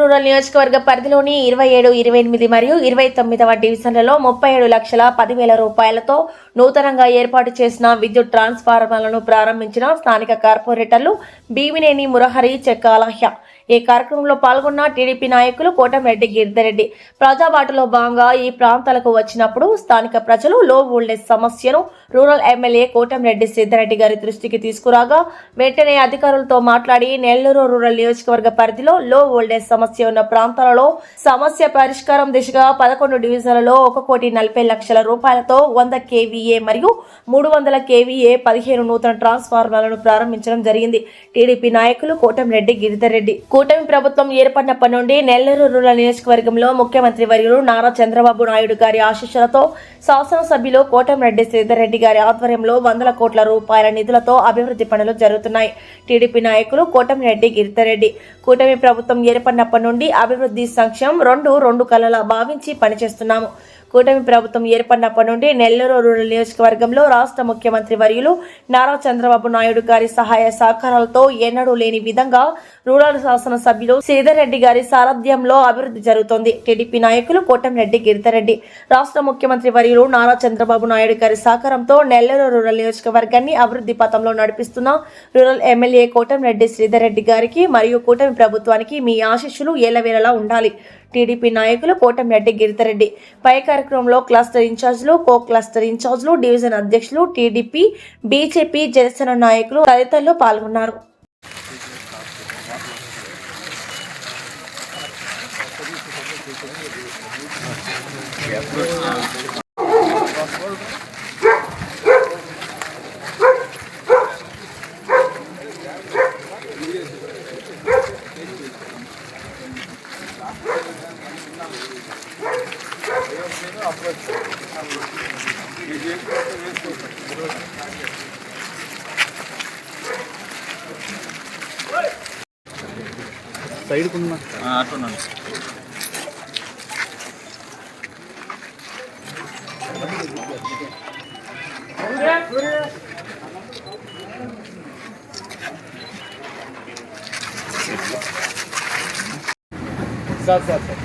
Rural నియోజకవర్గ పరిధిలోని 27, 28 మరియు 29వ డివిజన్లలో 37,10,000 రూపాయలతో నూతనంగా ఏర్పాటు చేసిన విద్యుత్ ట్రాన్స్ఫార్మర్లను ప్రారంభించిన స్థానిక కార్పొరేటర్లు భీమినేని మురహరి, చెక్కాలహ్య. ఈ కార్యక్రమంలో పాల్గొన్న టీడీపీ నాయకులు కోటమిరెడ్డి గిరిధర్రెడ్డి ప్రజాబాటులో భాగంగా ఈ ప్రాంతాలకు వచ్చినప్పుడు స్థానిక ప్రజలు లో వోల్టేజ్ సమస్యను రూరల్ ఎమ్మెల్యే కోటమిరెడ్డి సిద్ధారెడ్డి గారి దృష్టికి తీసుకురాగా వెంటనే అధికారులతో మాట్లాడి నెల్లూరు రూరల్ నియోజకవర్గ పరిధిలో లో వోల్టేజ్ సమస్య ఉన్న ప్రాంతాలలో సమస్య పరిష్కారం దిశగా 11 డివిజన్లలో 1,40,00,000 రూపాయలతో 100 kVA మరియు 300 kVA 15 నూతన ట్రాన్స్ఫార్మర్లను ప్రారంభించడం జరిగింది. టీడీపీ నాయకులు కోటమిరెడ్డి గిరిధర్రెడ్డి. కూటమి ప్రభుత్వం ఏర్పడినప్పటి నుండి నెల్లూరు రూరల్ నియోజకవర్గంలో ముఖ్యమంత్రి వర్యులు నారా చంద్రబాబు నాయుడు గారి ఆశీస్సులతో శాసనసభ్యులు కోటమిరెడ్డి సిద్ధారెడ్డి గారి ఆధ్వర్యంలో 100 కోట్ల రూపాయల నిధులతో అభివృద్ధి పనులు జరుగుతున్నాయి. టీడీపీ నాయకులు కోటమిరెడ్డి గిరిధర్రెడ్డి. కూటమి ప్రభుత్వం ఏర్పడినప్పటి నుండి అభివృద్ధి సంక్షేమం రెండు కళలా భావించి పనిచేస్తున్నాము. కూటమి ప్రభుత్వం ఏర్పడినప్పటి నుండి నెల్లూరు రూరల్ నియోజకవర్గంలో రాష్ట్ర ముఖ్యమంత్రి వర్యులు నారా చంద్రబాబు నాయుడు గారి సహాయ సహకారాలతో ఎన్నడూ లేని విధంగా రూరల్ శాసనసభ్యులు శ్రీధర్రెడ్డి గారి సారథ్యంలో అభివృద్ధి జరుగుతోంది. టీడీపీ నాయకులు కోటమిరెడ్డి గిరిధర్రెడ్డి. రాష్ట్ర ముఖ్యమంత్రి వర్యులు నారా చంద్రబాబు నాయుడు గారి సహకారంతో నెల్లూరు రూరల్ నియోజకవర్గాన్ని అభివృద్ధి పథంలో నడిపిస్తున్న రూరల్ ఎమ్మెల్యే కోటమిరెడ్డి శ్రీధర్రెడ్డి గారికి మరియు కూటమి ప్రభుత్వానికి మీ ఆశీస్సులు ఏలవేళలా ఉండాలి. టీడీపీ నాయకులు కోటమిరెడ్డి గిరిధర్రెడ్డి. పై కార్యక్రమంలో క్లస్టర్ ఇన్ఛార్జీలు, కో క్లస్టర్ ఇన్ఛార్జీలు, డివిజన్ అధ్యక్షులు, టీడీపీ, బీజేపీ, జనసేన నాయకులు తదితరులు పాల్గొన్నారు. సైడ్ కున్నా అట్టున్నాను. Sir sir sir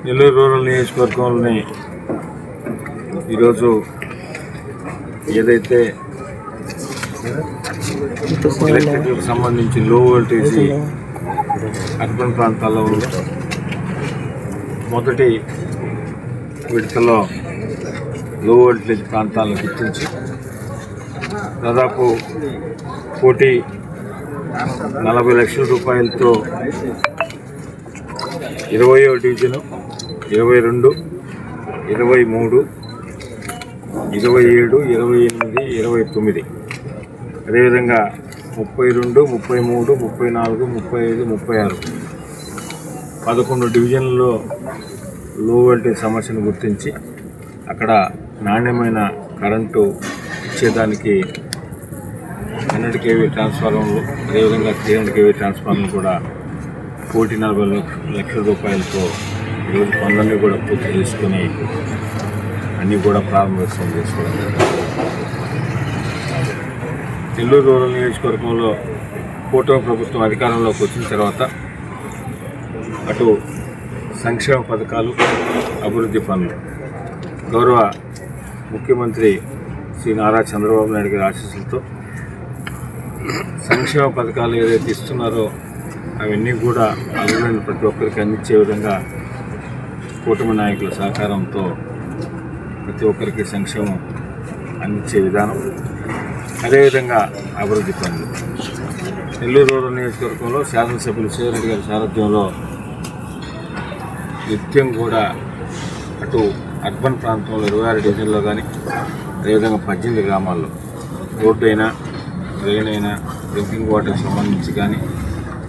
Nellore rural నియోజకవర్గంలోని ఈరోజు ఏదైతే ఎలక్ట్రికల్కి సంబంధించి లో వోల్టేజ్ అర్బన్ ప్రాంతాల్లో మొదటి విడతలో లో వోల్టేజ్ ప్రాంతాలను గుర్తించి దాదాపు 1,40 లక్షల రూపాయలతో 20వ డివిజను, 22, 23, 27, 28, 29 అదేవిధంగా 32, 33, 34, 35, 36 11 డివిజన్లలో లో వోల్టేజ్ సమస్యను గుర్తించి అక్కడ నాణ్యమైన కరెంటు ఇచ్చేదానికి 100 kV ట్రాన్స్ఫార్మర్లు, అదేవిధంగా 300 kV ట్రాన్స్ఫార్మర్లు కూడా 1,40 లక్షల రూపాయలతో ఈరోజు పనులన్నీ కూడా పూర్తి చేసుకుని అన్నీ కూడా ప్రారంభోత్సవం చేసుకోవడం జరిగింది. నెల్లూరు రూరల్ నియోజకవర్గంలో కూటమి ప్రభుత్వం అధికారంలోకి వచ్చిన తర్వాత అటు సంక్షేమ పథకాలు, అభివృద్ధి పనులు గౌరవ ముఖ్యమంత్రి శ్రీ నారా చంద్రబాబు నాయుడు గారి ఆశీస్సులతో సంక్షేమ పథకాలు ఏదైతే ఇస్తున్నారో అవన్నీ కూడా అర్హులైన ప్రతి ఒక్కరికి అందించే విధంగా కూటమి నాయకుల సహకారంతో ప్రతి ఒక్కరికి సంక్షేమం అందించే విధానం, అదేవిధంగా అభివృద్ధి పనులు. నెల్లూరు రూరల్ నియోజకవర్గంలో శాసనసభ్యులు శ్రీధర్రెడ్డి గారి సారథ్యంలో నిత్యం కూడా అటు అర్బన్ ప్రాంతంలో 26 డివిజన్లో కానీ, అదేవిధంగా 18 గ్రామాల్లో రోడ్డు అయినా, డ్రైన్ అయినా, డ్రింకింగ్ వాటర్కి సంబంధించి కానీ,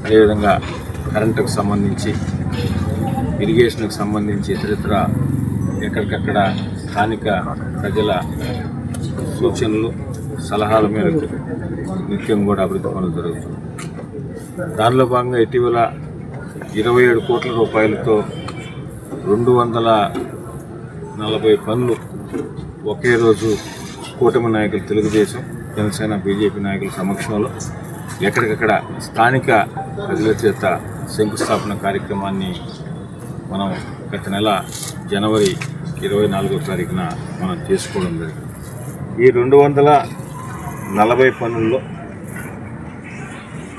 అదేవిధంగా కరెంటుకు సంబంధించి, ఇరిగేషన్కి సంబంధించి ఇతరితర ఎక్కడికక్కడ స్థానిక ప్రజల సూచనలు, సలహాల మేరకు నిత్యం కూడా అభివృద్ధి పనులు జరుగుతుంది. దానిలో భాగంగా ఇటీవల 27 కోట్ల రూపాయలతో 240 పనులు ఒకే రోజు కూటమి నాయకులు తెలుగుదేశం, జనసేన, బీజేపీ నాయకుల సమక్షంలో ఎక్కడికక్కడ స్థానిక ప్రజల చేత శంకుస్థాపన కార్యక్రమాన్ని మనం గత నెల జనవరి 24వ తారీఖున మనం చేసుకోవడం జరిగింది. ఈ 240 పనుల్లో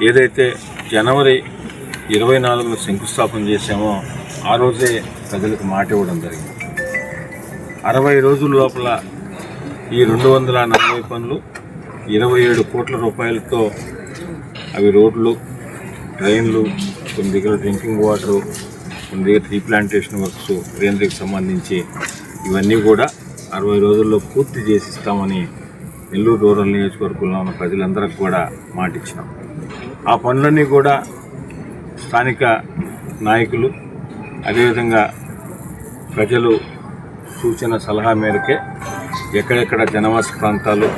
ఏదైతే జనవరి 24న శంకుస్థాపన చేశామో ఆ రోజే ప్రజలకు మాట ఇవ్వడం జరిగింది. 60 రోజుల లోపల ఈ 240 పనులు 27 కోట్ల రూపాయలతో అవి రోడ్లు, డ్రైన్లు, కొన్ని దగ్గర డ్రింకింగ్ వాటరు, కొన్ని దగ్గర ట్రీ ప్లాంటేషన్ వర్క్స్, గ్రీనరీకి సంబంధించి ఇవన్నీ కూడా 60 రోజుల్లో పూర్తి చేసి ఇస్తామని నెల్లూరు రూరల్ నియోజకవర్గంలో ఉన్న ప్రజలందరికీ కూడా మాట ఇచ్చినాం. ఆ పనులన్నీ కూడా స్థానిక నాయకులు, అదేవిధంగా ప్రజలు సూచన సలహా మేరకే ఎక్కడెక్కడ జనవాస ప్రాంతాలు,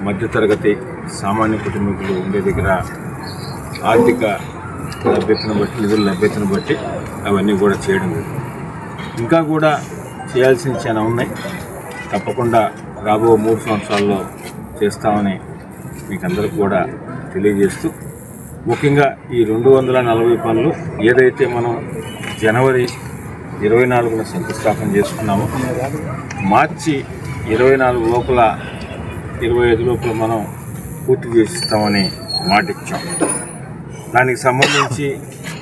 మధ్యతరగతి సామాన్య కుటుంబీకులు ఉండే దగ్గర ఆర్థిక లభ్యతను బట్టి, నిధుల లభ్యతను బట్టి అవన్నీ కూడా చేయడం జరిగింది. ఇంకా కూడా చేయాల్సిన చాలా ఉన్నాయి. తప్పకుండా రాబో 3 సంవత్సరాల్లో చేస్తామని మీకు అందరికీ కూడా తెలియజేస్తూ, ముఖ్యంగా ఈ 240 పనులు ఏదైతే మనం జనవరి 24న శంకుస్థాపన చేసుకున్నామో మార్చి 24 లోపల 25 లోపల మనం పూర్తి చేసిస్తామని మాట ఇచ్చాం. దానికి సంబంధించి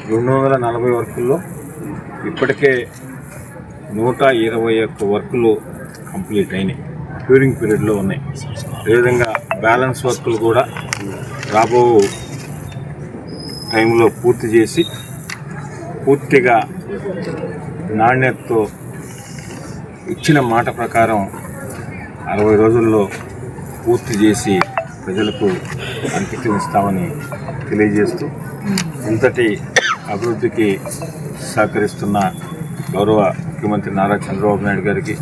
240 వర్కుల్లో ఇప్పటికే 121 వర్కులు కంప్లీట్ అయినాయి, క్యూరింగ్ పీరియడ్లో ఉన్నాయి. అదేవిధంగా బ్యాలెన్స్ వర్కులు కూడా రాబో టైంలో పూర్తి చేసి పూర్తిగా నాణ్యతతో ఇచ్చిన మాట ప్రకారం 60 రోజుల్లో పూర్తి చేసి ప్రజలకు అంకితం ఇస్తామని తెలియజేస్తూ, ఇంతటి అభివృద్ధికి సహకరిస్తున్న గౌరవ ముఖ్యమంత్రి నారా చంద్రబాబు నాయుడు గారికి,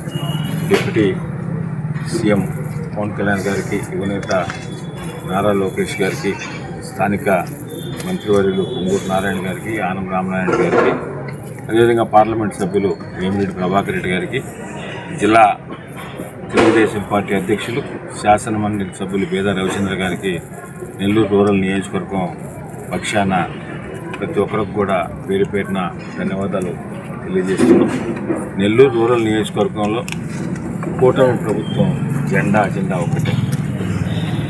డిప్యూటీ సీఎం పవన్ కళ్యాణ్ గారికి, యువనేత నారా లోకేష్ గారికి, స్థానిక మంత్రివర్యులు పొంగూరు నారాయణ గారికి, ఆనం రామనారాయణ గారికి, అదేవిధంగా పార్లమెంట్ సభ్యులు వేమిరెడ్డి ప్రభాకర్ రెడ్డి గారికి, జిల్లా తెలుగుదేశం పార్టీ అధ్యక్షులు, శాసనమండలి సభ్యులు బేదా రవిచంద్ర గారికి, నెల్లూరు రూరల్ నియోజకవర్గం పక్షాన ప్రతి ఒక్కరికి కూడా పేరు పేరున ధన్యవాదాలు తెలియజేస్తున్నాం. నెల్లూరు రూరల్ నియోజకవర్గంలో కూటమి ప్రభుత్వం అజెండా ఒకటే.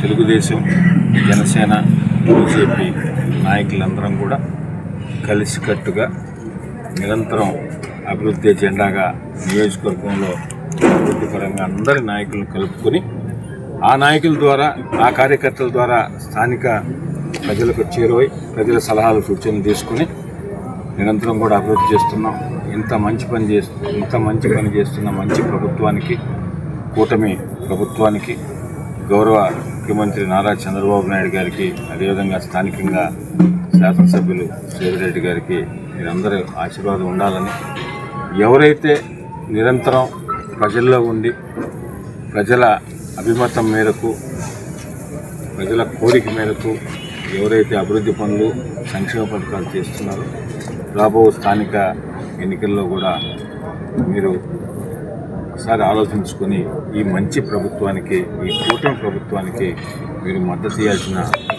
తెలుగుదేశం, జనసేన, బీజేపీ నాయకులందరం కూడా కలిసికట్టుగా నిరంతరం అభివృద్ధి ఎజెండాగా నియోజకవర్గంలో అభివృద్ధి పరంగా అందరి నాయకులను కలుపుకొని ఆ నాయకుల ద్వారా, ఆ కార్యకర్తల ద్వారా స్థానిక ప్రజలకు చేరువై ప్రజల సలహాలు, సూచనలు తీసుకుని నిరంతరం కూడా అభివృద్ధి చేస్తున్నాం. ఇంత మంచి పని చేస్తున్న మంచి ప్రభుత్వానికి, కూటమి ప్రభుత్వానికి, గౌరవ ముఖ్యమంత్రి నారా చంద్రబాబు నాయుడు గారికి, అదేవిధంగా స్థానికంగా శాసనసభ్యులు సేవిరెడ్డి గారికి మీరందరూ ఆశీర్వాదం ఉండాలని, ఎవరైతే నిరంతరం ప్రజల్లో ఉండి ప్రజల అభిమతం మేరకు, ప్రజల కోరిక మేరకు ఎవరైతే అభివృద్ధి పనులు, సంక్షేమ పథకాలు చేస్తున్నారో రాబో స్థానిక ఎన్నికల్లో కూడా మీరు ఒకసారి ఆలోచించుకొని ఈ మంచి ప్రభుత్వానికి, ఈ కూటమి ప్రభుత్వానికి మీరు మద్దతు ఇవ్వాల్సిన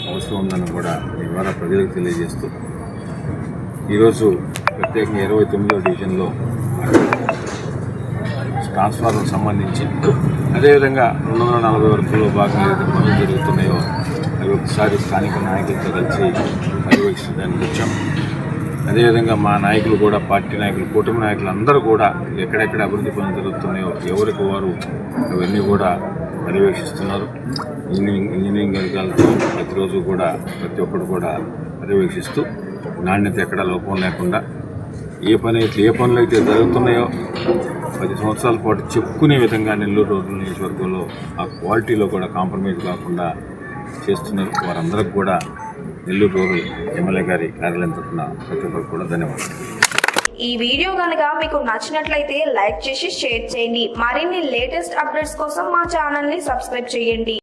అవసరం ఉందని కూడా మీ ద్వారా ప్రజలకు తెలియజేస్తూ, ఈరోజు ప్రత్యేకంగా 29వ డివిజన్లో ట్రాన్స్ఫార్మర్కి సంబంధించి, అదేవిధంగా 240 వర్కుల్లో భాగంగా ఏదైతే పనులు జరుగుతున్నాయో అవి ఒకసారి స్థానిక నాయకులతో కలిసి పర్యవేక్షించడానికి వచ్చాం. అదేవిధంగా మా నాయకులు కూడా, పార్టీ నాయకులు, కూటమి నాయకులు అందరూ కూడా ఎక్కడెక్కడ అభివృద్ధి పనులు జరుగుతున్నాయో ఎవరికి వారు అవన్నీ కూడా పర్యవేక్షిస్తున్నారు. ఇంజనీరింగ్ అధికారులతో ప్రతిరోజు కూడా ప్రతి ఒక్కరు కూడా పర్యవేక్షిస్తూ నాణ్యత ఎక్కడ లోపం లేకుండా ఏ పనులు అయితే జరుగుతున్నాయో 10 సంవత్సరాల పాటు చెప్పుకునే విధంగా నెల్లూరు రూరల్ నియోజకవర్గంలో ఆ క్వాలిటీలో కూడా కాంప్రమైజ్ కాకుండా చేస్తున్నారు. వారందరికి కూడా నెల్లూరు రూరల్ ఎమ్మెల్యే గారి కార్యాలయం తరఫున ప్రతి ఒక్కరికి కూడా ధన్యవాదాలు. ఈ వీడియో కనుక మీకు నచ్చినట్లయితే లైక్ చేసి షేర్ చేయండి. మరిన్ని లేటెస్ట్ అప్డేట్స్ కోసం మా ఛానల్ ని సబ్స్క్రైబ్ చేయండి.